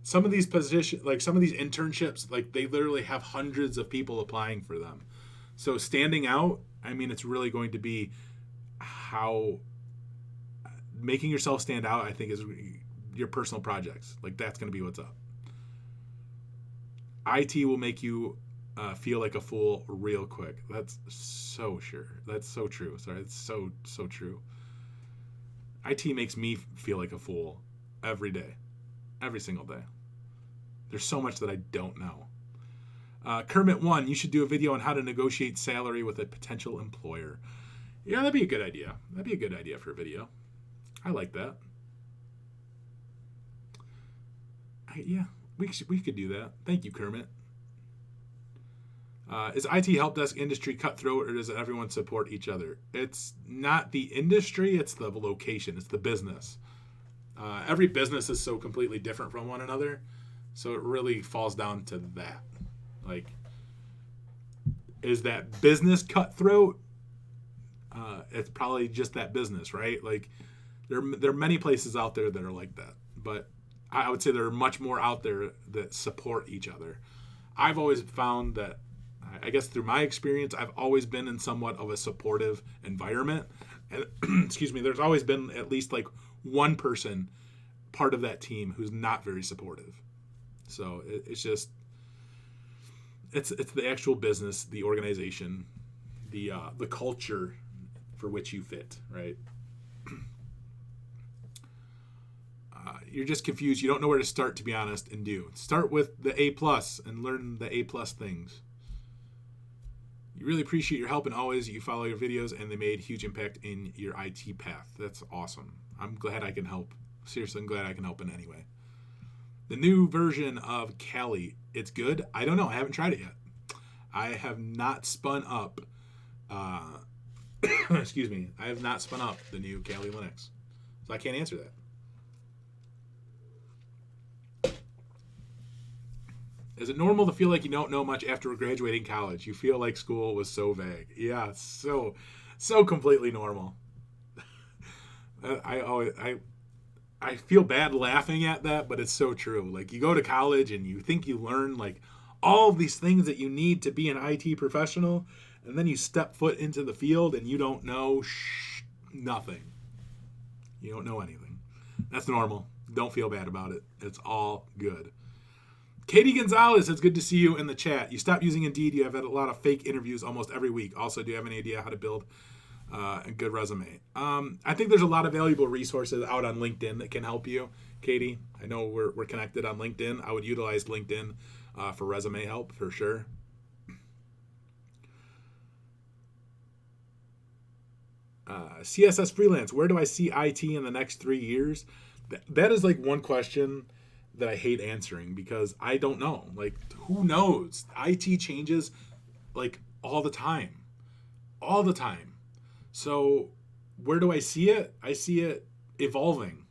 some of these positions, like some of these internships, like they literally have hundreds of people applying for them. So standing out, I mean, it's really going to be how making yourself stand out, I think, is your personal projects. Like, that's going to be what's up. IT will make you feel like a fool real quick. That's so sure. That's so true. Sorry, it's so true. IT makes me feel like a fool every day, every single day. There's so much that I don't know. Kermit 1, you should do a video on how to negotiate salary with a potential employer. Yeah, that'd be a good idea. That'd be a good idea for a video. I like that. Yeah, we could do that. Thank you, Kermit. Is IT help desk industry cutthroat, or does everyone support each other? It's not the industry, it's the location, it's the business. Every business is so completely different from one another, so it really falls down to that. Like, is that business cutthroat? It's probably just that business, right? Like, there are many places out there that are like that, but I would say there are much more out there that support each other. I've always found that, I guess through my experience, I've always been in somewhat of a supportive environment. And excuse me, there's always been at least like one person part of that team who's not very supportive. So it's just, it's the actual business, the organization, the culture for which you fit, right? You're just confused. You don't know where to start, to be honest, and do. Start with the A+ and learn the A+ things. You really appreciate your help, and always you follow your videos, and they made huge impact in your IT path. That's awesome. I'm glad I can help. Seriously, I'm glad I can help in any way. The new version of Kali, it's good? I don't know. I haven't tried it yet. I have not spun up, excuse me, I have not spun up the new Kali Linux. So I can't answer that. Is it normal to feel like you don't know much after graduating college? You feel like school was so vague. Yeah, so completely normal. I feel bad laughing at that, but it's so true. Like, you go to college and you think you learn like all of these things that you need to be an IT professional, and then you step foot into the field and you don't know nothing. You don't know anything. That's normal. Don't feel bad about it. It's all good. Katie Gonzalez, it's good to see you in the chat. You stopped using Indeed. You have had a lot of fake interviews almost every week. Also, do you have any idea how to build a good resume? I think there's a lot of valuable resources out on LinkedIn that can help you, Katie. I know we're connected on LinkedIn. I would utilize LinkedIn for resume help for sure. CSS freelance, where do I see IT in the next 3 years? That is like one question that I hate answering, because I don't know. Like, who knows? IT changes like all the time. So where do I see it? I see it evolving.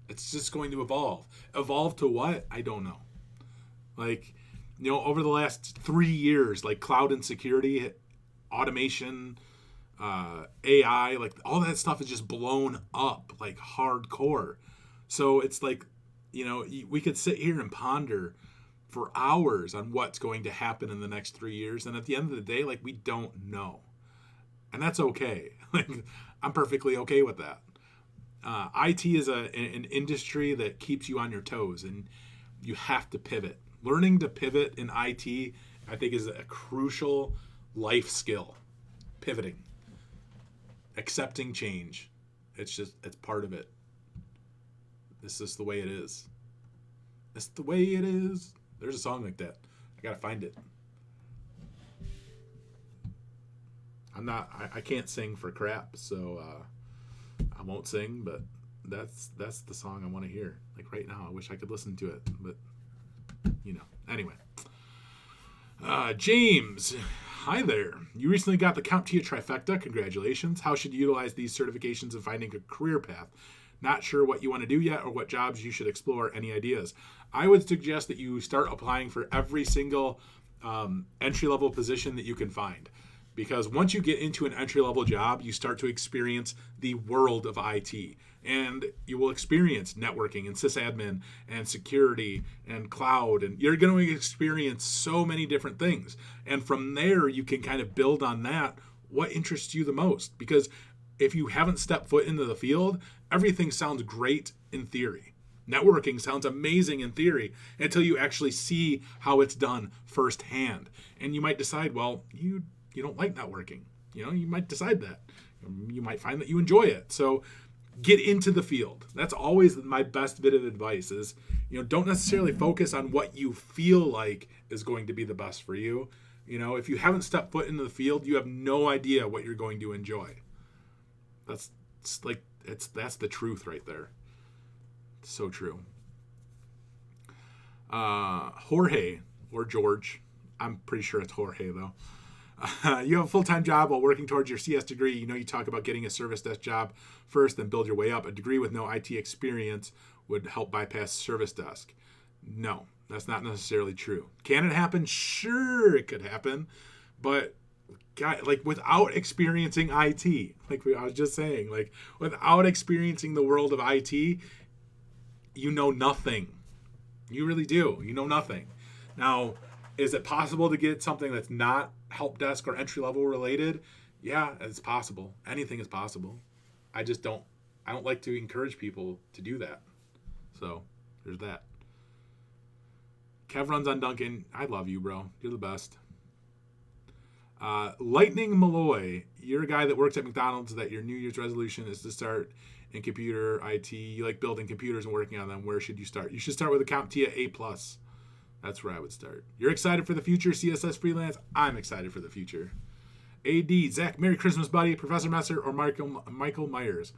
It's just going to evolve. Evolve to what? I don't know. Like, you know, over the last 3 years, like cloud and security, automation, AI, like all that stuff is just blown up like hardcore. So it's like, you know, we could sit here and ponder for hours on what's going to happen in the next 3 years. And at the end of the day, like, we don't know. And that's okay. Like, I'm perfectly okay with that. IT is an industry that keeps you on your toes, and you have to pivot. Learning to pivot in IT, I think, is a crucial life skill. Pivoting. accepting change. It's part of it. This is the way it is. It's the way it is. There's a song like that. I gotta find it. I can't sing for crap, so I won't sing, but that's the song I want to hear. Like right now, I wish I could listen to it, but Anyway. James, hi there. You recently got the CompTIA trifecta. Congratulations. How should you utilize these certifications in finding a career path? Not sure what you want to do yet or what jobs you should explore. Any ideas? I would suggest that you start applying for every single entry-level position that you can find. Because once you get into an entry-level job, you start to experience the world of IT. And you will experience networking and sysadmin and security and cloud. And you're going to experience so many different things. And from there, you can kind of build on that. What interests you the most? Because if you haven't stepped foot into the field, everything sounds great in theory. Networking sounds amazing in theory until you actually see how it's done firsthand. And you might decide, well, you don't like networking. You might decide that. You might find that you enjoy it. So get into the field. That's always my best bit of advice is, don't necessarily focus on what you feel like is going to be the best for you. If you haven't stepped foot into the field, you have no idea what you're going to enjoy. That's the truth right there. It's so true. Jorge or George. I'm pretty sure it's Jorge though. You have a full-time job while working towards your CS degree. You talk about getting a service desk job first, then build your way up. A degree with no IT experience would help bypass service desk. No, that's not necessarily true. Can it happen? Sure, it could happen. But without experiencing IT, I was just saying, without experiencing the world of IT, you know nothing. You really do. You know nothing. Now, is it possible to get something that's not help desk or entry level related? Yeah, it's possible. Anything is possible. I don't like to encourage people to do that. So there's that. Kev runs on Duncan. I love you, bro. You're the best. Lightning Malloy, you're a guy that works at McDonald's that your New Year's resolution is to start in computer IT. You like building computers and working on them. Where should you start? You should start with a CompTIA A+. That's where I would start. You're excited for the future, CSS freelance? I'm excited for the future. AD, Zach, Merry Christmas, buddy. Professor Messer or Michael Myers?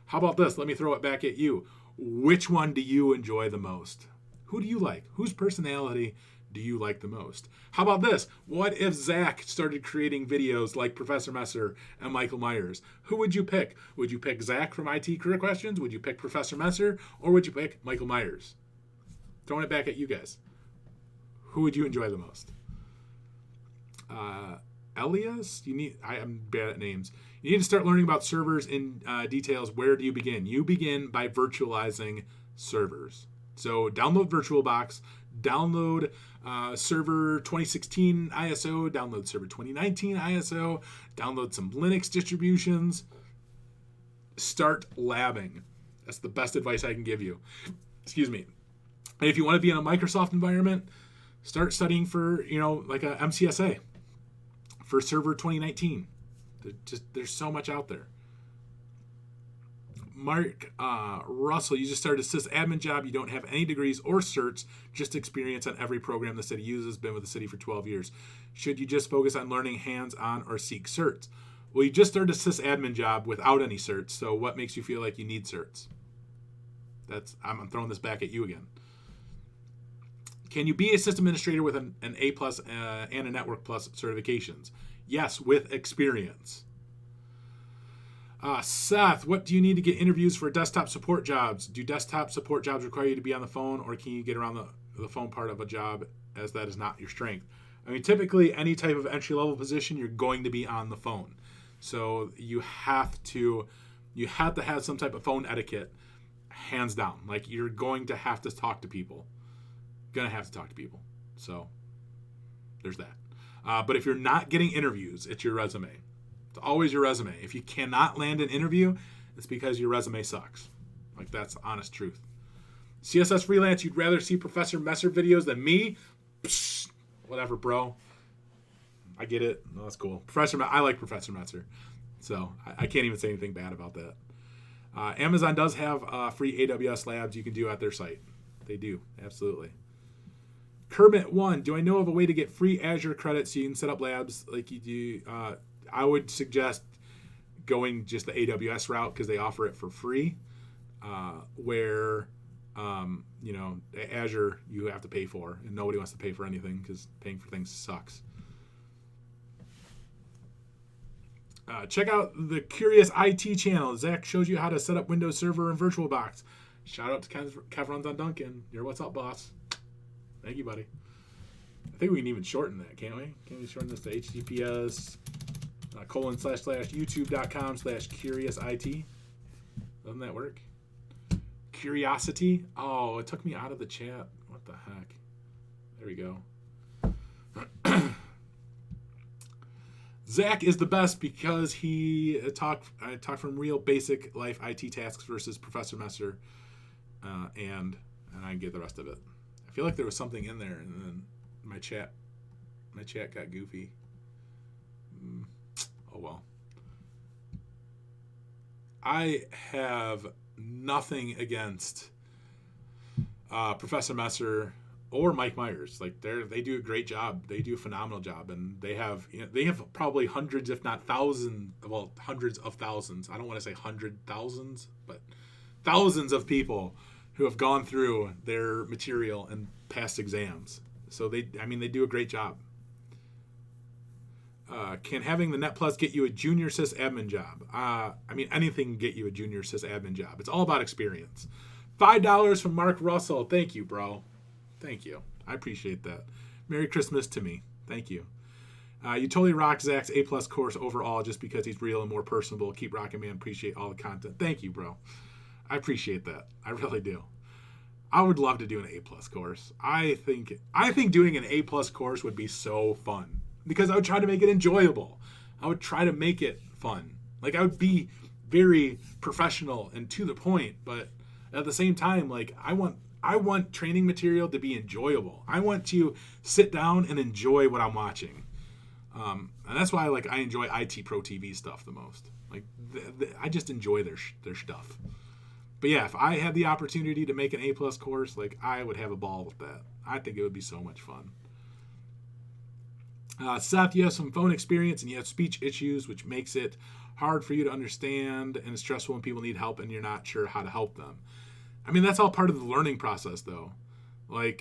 How about this? Let me throw it back at you. Which one do you enjoy the most? Who do you like? Whose personality do you like the most? How about this? What if Zach started creating videos like Professor Messer and Michael Myers? Who would you pick? Would you pick Zach from IT Career Questions? Would you pick Professor Messer? Or would you pick Michael Myers? Throwing it back at you guys. Who would you enjoy the most? Elias? I am bad at names. You need to start learning about servers in details. Where do you begin? You begin by virtualizing servers. So download VirtualBox, download Server 2016 ISO, download Server 2019 ISO, download some Linux distributions. Start labbing. That's the best advice I can give you. Excuse me. And if you want to be in a Microsoft environment, start studying for, like a MCSA for Server 2019. There's so much out there. Mark Russell, you just started a sysadmin job. You don't have any degrees or certs, just experience on every program the city uses. Been with the city for 12 years. Should you just focus on learning hands-on or seek certs? Well, you just started a sysadmin job without any certs, so what makes you feel like you need certs? I'm throwing this back at you again. Can you be a system administrator with an A+ and a Network Plus certifications? Yes, with experience. Seth, what do you need to get interviews for desktop support jobs? Do desktop support jobs require you to be on the phone, or can you get around the phone part of a job as that is not your strength? I mean, typically any type of entry-level position, you're going to be on the phone. So you have to have some type of phone etiquette, hands down. Like, you're going to have to talk to people. So there's that. But if you're not getting interviews, it's your resume. It's always your resume. If you cannot land an interview, it's because your resume sucks. Like, that's honest truth. CSS freelance, you'd rather see Professor Messer videos than me? Psst, whatever, bro. I get it. No, that's cool. I like Professor Messer. So I can't even say anything bad about that. Amazon does have free AWS labs you can do at their site. They do, absolutely. Kermit1, do I know of a way to get free Azure credits so you can set up labs like you do? I would suggest going just the AWS route because they offer it for free, where Azure you have to pay for, and nobody wants to pay for anything because paying for things sucks. Check out the Curious IT channel. Zach shows you how to set up Windows Server and VirtualBox. Shout out to Kev Runs on Duncan. You're what's up, boss. Thank you, buddy. I think we can even shorten that, can't we? Can we shorten this to HTTPS ://youtube.com/CuriousIT? Doesn't that work? Curiosity? Oh, it took me out of the chat. What the heck? There we go. Zach is the best because he talked from real basic life IT tasks versus Professor Messer, and I get the rest of it. I feel like there was something in there, and then my chat got goofy. Oh well. I have nothing against Professor Messer or Mike Myers. Like they do a great job. They do a phenomenal job, and they have probably hundreds, if not thousands. Well, hundreds of thousands. I don't want to say thousands, but thousands of people who have gone through their material and passed exams. So they do a great job. Can having the Net Plus get you a junior sysadmin job? Anything can get you a junior sysadmin job. It's all about experience. $5 from Mark Russell. Thank you, bro. Thank you. I appreciate that. Merry Christmas to me. Thank you. You totally rock Zach's A+ course overall just because he's real and more personable. Keep rocking, man. Appreciate all the content. Thank you, bro. I appreciate that. I really do. I would love to do an A+ course. I think doing an A+ course would be so fun because I would try to make it enjoyable. I would try to make it fun. Like I would be very professional and to the point, but at the same time, like I want training material to be enjoyable. I want to sit down and enjoy what I'm watching. And that's why I enjoy IT Pro TV stuff the most. Like I just enjoy their stuff. But yeah, if I had the opportunity to make an A+ course, I would have a ball with that. I think it would be so much fun. Seth, you have some phone experience and you have speech issues, which makes it hard for you to understand and it's stressful when people need help and you're not sure how to help them. That's all part of the learning process, though. I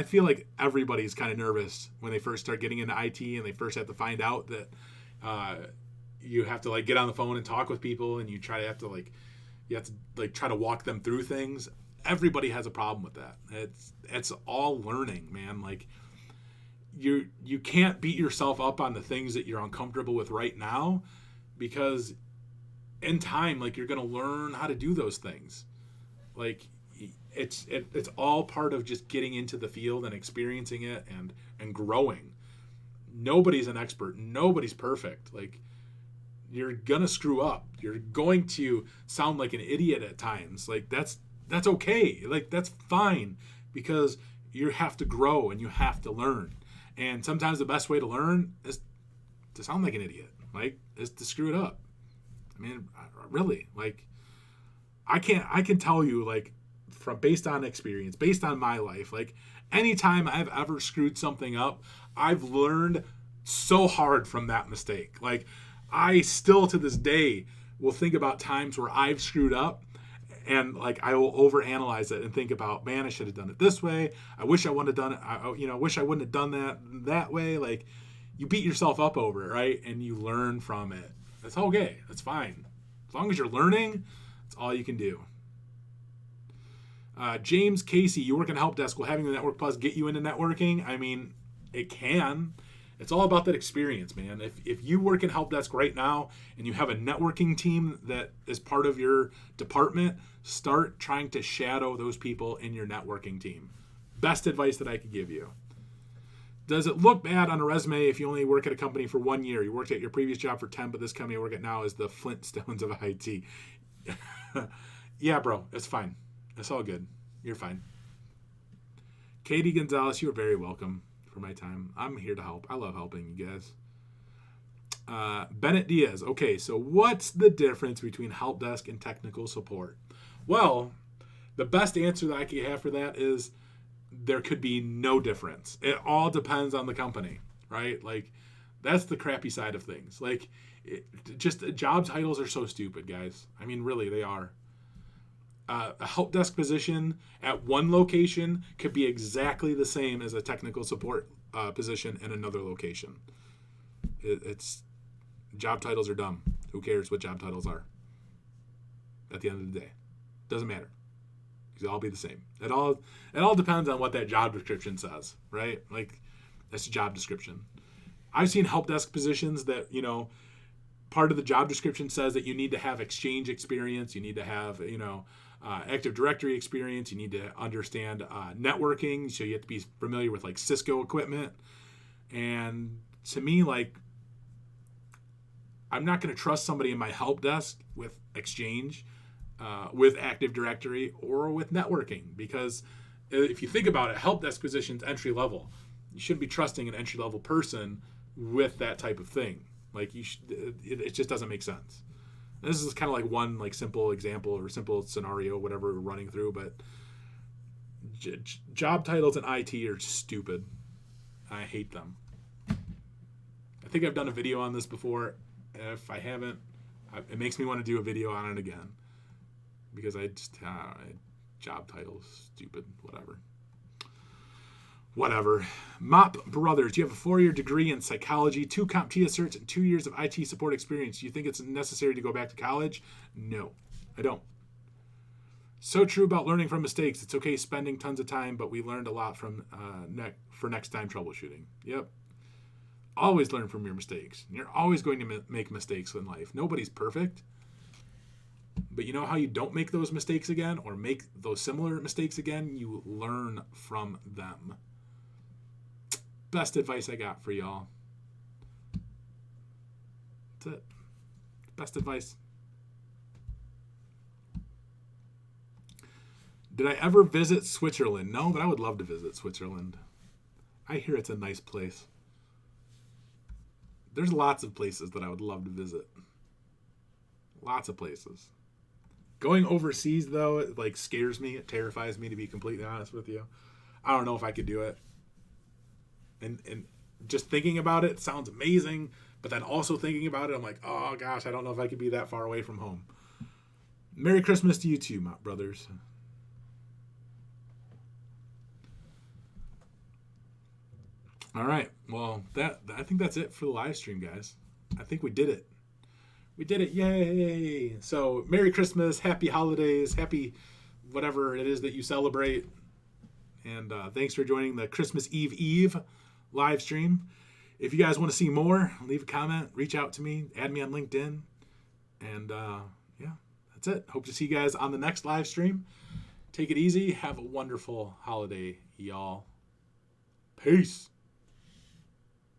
feel like everybody's kind of nervous when they first start getting into IT and they first have to find out that you have to get on the phone and talk with people and you have to try to walk them through things. Everybody has a problem with that. It's all learning, man. You can't beat yourself up on the things that you're uncomfortable with right now because in time, you're going to learn how to do those things. It's all part of just getting into the field and experiencing it and growing. Nobody's an expert. Nobody's perfect. You're going to screw up. You're going to sound like an idiot at times. That's okay. That's fine because you have to grow and you have to learn. And sometimes the best way to learn is to sound like an idiot. Is to screw it up. Really, I can tell you, from based on experience, based on my life, anytime I've ever screwed something up, I've learned so hard from that mistake. I still to this day will think about times where I've screwed up and I will overanalyze it and think about, man, I should have done it this way. I wish I wouldn't have done it. I wish I wouldn't have done that way. You beat yourself up over it, right? And you learn from it. That's okay. That's fine. As long as you're learning, that's all you can do. James Casey, you work in help desk. Will having the Network Plus get you into networking? It can. It's all about that experience, man. If you work in help desk right now and you have a networking team that is part of your department, start trying to shadow those people in your networking team. Best advice that I could give you. Does it look bad on a resume if you only work at a company for 1 year? You worked at your previous job for 10, but this company you work at now is the Flintstones of IT. Yeah, bro, it's fine. It's all good. You're fine. Katie Gonzalez, you're very welcome for my time. I'm here to help. I love helping you guys. Bennett Diaz. Okay, so what's the difference between help desk and technical support? Well, the best answer that I could have for that is there could be no difference. It all depends on the company, right? Like, that's the crappy side of things. Like, just job titles are so stupid, guys. I mean, really, they are. A help desk position at one location could be exactly the same as a technical support position in another location. It's job titles are dumb. Who cares what job titles are? At the end of the day, doesn't matter. They'll all be the same. It all depends on what that job description says, right? Like, that's a job description. I've seen help desk positions that, part of the job description says that you need to have Exchange experience, you need to have, Active Directory experience, you need to understand networking, so you have to be familiar with like Cisco equipment. And to me, like, I'm not going to trust somebody in my help desk with Exchange, with Active Directory, or with networking, because if you think about it, help desk position's entry level. You shouldn't be trusting an entry level person with that type of thing. Like, it just doesn't make sense. This is kind of like one like simple example or simple scenario, whatever we're running through, but job titles in IT are stupid. I hate them. I think I've done a video on this before. If I haven't, it makes me want to do a video on it again, because job titles, stupid, whatever. Mop Brothers, you have a 4-year degree in psychology, 2 CompTIA certs, and 2 years of IT support experience. Do you think it's necessary to go back to college? No, I don't. So true about learning from mistakes. It's okay spending tons of time, but we learned a lot from for next time troubleshooting. Yep. Always learn from your mistakes. You're always going to make mistakes in life. Nobody's perfect. But you know how you don't make those mistakes again, or make those similar mistakes again? You learn from them. Best advice I got for y'all. That's it. Best advice. Did I ever visit Switzerland? No, but I would love to visit Switzerland. I hear it's a nice place. There's lots of places that I would love to visit. Lots of places. Going overseas, though, it like scares me. It terrifies me, to be completely honest with you. I don't know if I could do it. And just thinking about it sounds amazing, but then also thinking about it, I'm like, oh gosh, I don't know if I could be that far away from home. Merry Christmas to you too, my brothers. All right. Well, I think that's it for the live stream, guys. I think we did it. We did it. Yay. So, Merry Christmas, Happy Holidays, Happy whatever it is that you celebrate. And thanks for joining the Christmas Eve live stream. If you guys want to see more, leave a comment, reach out to me, add me on LinkedIn. And yeah, that's it. Hope to see you guys on the next live stream. Take it easy. Have a wonderful holiday, y'all. Peace.